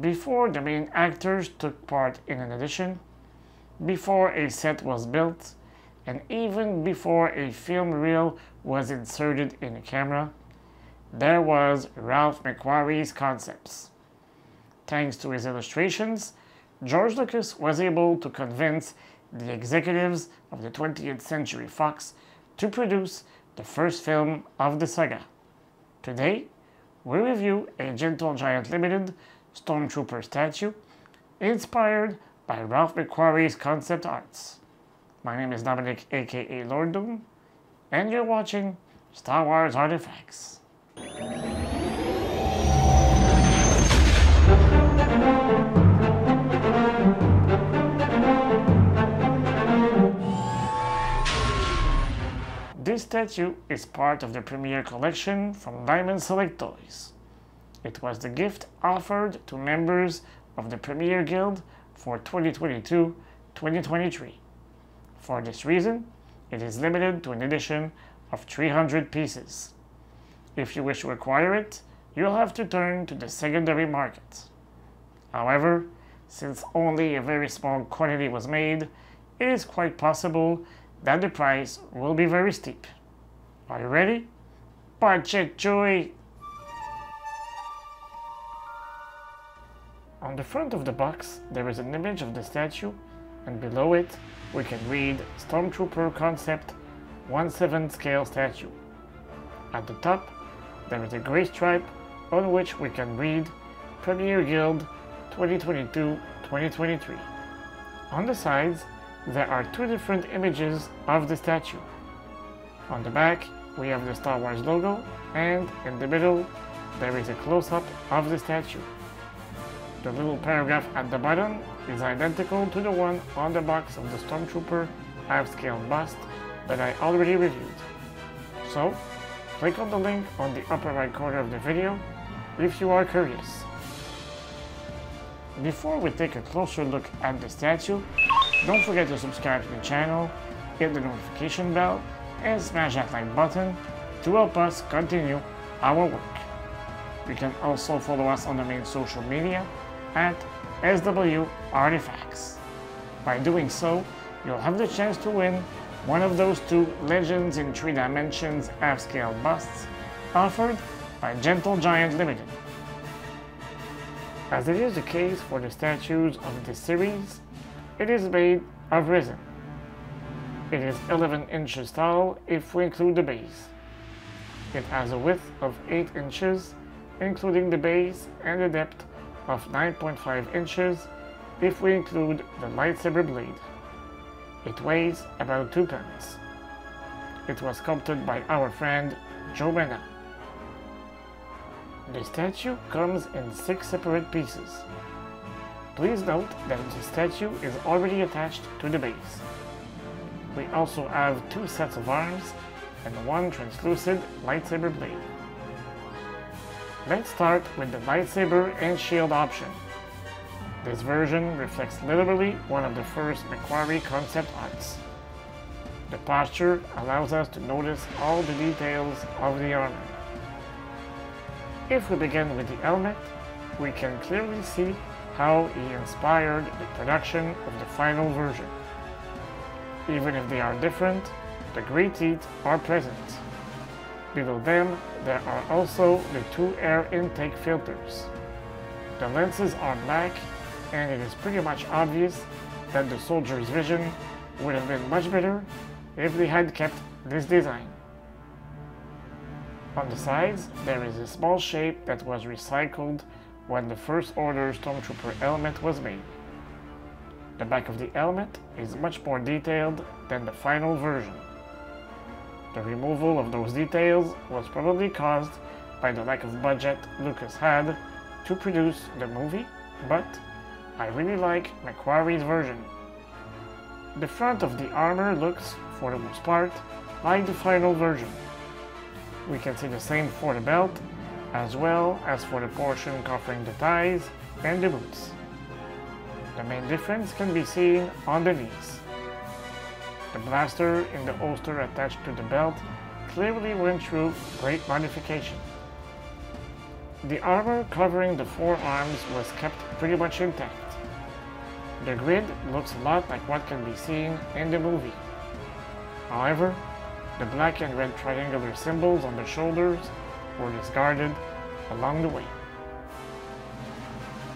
Before the main actors took part in an audition, before a set was built, and even before a film reel was inserted in a camera, there was Ralph McQuarrie's Concepts. Thanks to his illustrations, George Lucas was able to convince the executives of the 20th Century Fox to produce the first film of the saga. Today, we review a Gentle Giant Ltd. Stormtrooper statue inspired by Ralph McQuarrie's concept arts. My name is Dominic, aka Lord Doom, and you're watching Star Wars Artifacts. This statue is part of the premiere collection from Diamond Select Toys. It was the gift offered to members of the Premier Guild for 2022-2023. For this reason, it is limited to an edition of 300 pieces. If you wish to acquire it, you'll have to turn to the secondary market. However, since only a very small quantity was made, it is quite possible that the price will be very steep. Are you ready? Punch it, Chewie! On the front of the box, there is an image of the statue, and below it, we can read Stormtrooper Concept 1/7 scale statue. At the top, there is a gray stripe on which we can read Premier Guild 2022-2023. On the sides, there are two different images of the statue. On the back, we have the Star Wars logo, and in the middle, there is a close-up of the statue. The little paragraph at the bottom is identical to the one on the box of the Stormtrooper half-scale bust that I already reviewed. So, click on the link on the upper right corner of the video if you are curious. Before we take a closer look at the statue, don't forget to subscribe to the channel, hit the notification bell, and smash that like button to help us continue our work. You can also follow us on the main social media at SW Artefacts. By doing so, you'll have the chance to win one of those two Legends in 3 Dimensions half-scale busts offered by Gentle Giant Ltd. As it is the case for the statues of this series, it is made of resin. It is 11 inches tall if we include the base. It has a width of 8 inches, including the base, and a depth of 9.5 inches if we include the lightsaber blade. It weighs about 2 pounds. It was sculpted by our friend Joe Mena. The statue comes in 6 separate pieces. Please note that the statue is already attached to the base. We also have 2 sets of arms and 1 translucent lightsaber blade. Let's start with the lightsaber and shield option. This version reflects literally one of the first McQuarrie concept arts. The posture allows us to notice all the details of the armor. If we begin with the helmet, we can clearly see how he inspired the production of the final version. Even if they are different, the gray teeth are present. Below them, there are also the 2 air intake filters. The lenses are black, and it is pretty much obvious that the soldier's vision would have been much better if they had kept this design. On the sides, there is a small shape that was recycled when the First Order Stormtrooper helmet was made. The back of the helmet is much more detailed than the final version. The removal of those details was probably caused by the lack of budget Lucas had to produce the movie, but I really like McQuarrie's version. The front of the armor looks, for the most part, like the final version. We can see the same for the belt, as well as for the portion covering the thighs and the boots. The main difference can be seen on the knees. The blaster in the holster attached to the belt clearly went through great modification. The armor covering the forearms was kept pretty much intact. The grid looks a lot like what can be seen in the movie. However, the black and red triangular symbols on the shoulders were discarded along the way.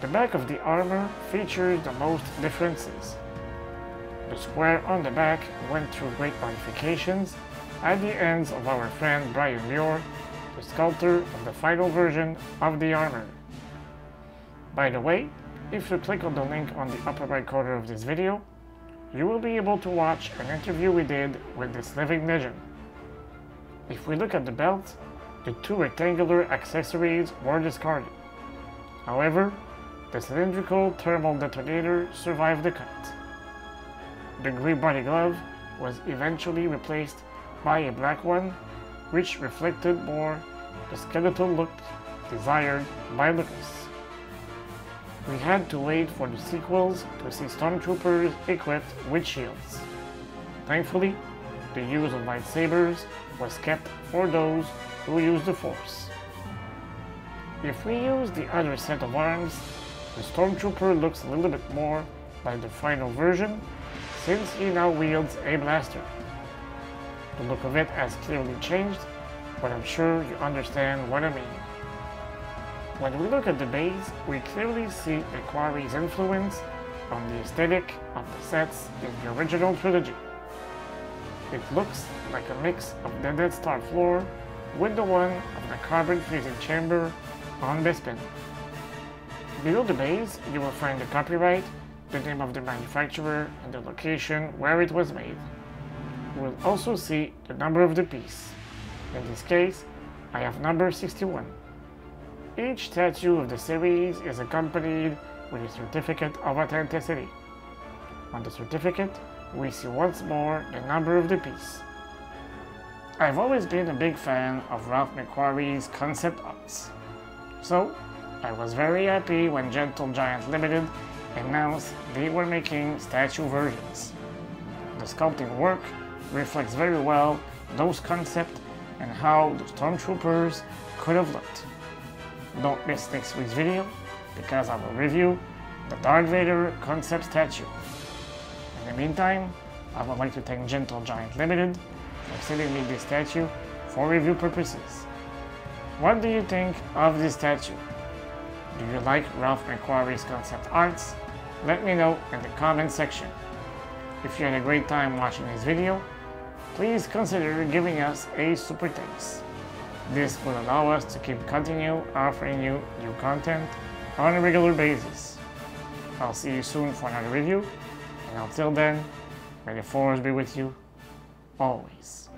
The back of the armor features the most differences. The square on the back went through great modifications at the hands of our friend Brian Muir, the sculptor of the final version of the armor. By the way, if you click on the link on the upper right corner of this video, you will be able to watch an interview we did with this living legend. If we look at the belt, the two rectangular accessories were discarded. However, the cylindrical thermal detonator survived the cut. The grey body glove was eventually replaced by a black one, which reflected more the skeletal look desired by Lucas. We had to wait for the sequels to see stormtroopers equipped with shields. Thankfully, the use of lightsabers was kept for those who use the Force. If we use the other set of arms, the stormtrooper looks a little bit more like the final version, since he now wields a blaster. The look of it has clearly changed, but I'm sure you understand what I mean. When we look at the base, we clearly see McQuarrie's influence on the aesthetic of the sets in the original trilogy. It looks like a mix of the Death Star floor with the one of the carbon freezing chamber on Bespin. Below the base, you will find the copyright, the name of the manufacturer, and the location where it was made. You will also see the number of the piece. In this case, I have number 61. Each statue of the series is accompanied with a certificate of authenticity. On the certificate, we see once more the number of the piece. I've always been a big fan of Ralph McQuarrie's concept arts, so I was very happy when Gentle Giant Ltd announced they were making statue versions. The sculpting work reflects very well those concepts and how the stormtroopers could have looked. Don't miss next week's video, because I will review the Darth Vader concept statue. In the meantime, I would like to thank Gentle Giant Ltd for sending me this statue for review purposes. What do you think of this statue? Do you like Ralph McQuarrie's concept arts? Let me know in the comment section. If you had a great time watching this video, please consider giving us a super thanks. This will allow us to continue offering you new content on a regular basis. I'll see you soon for another review, and until then, may the Force be with you always.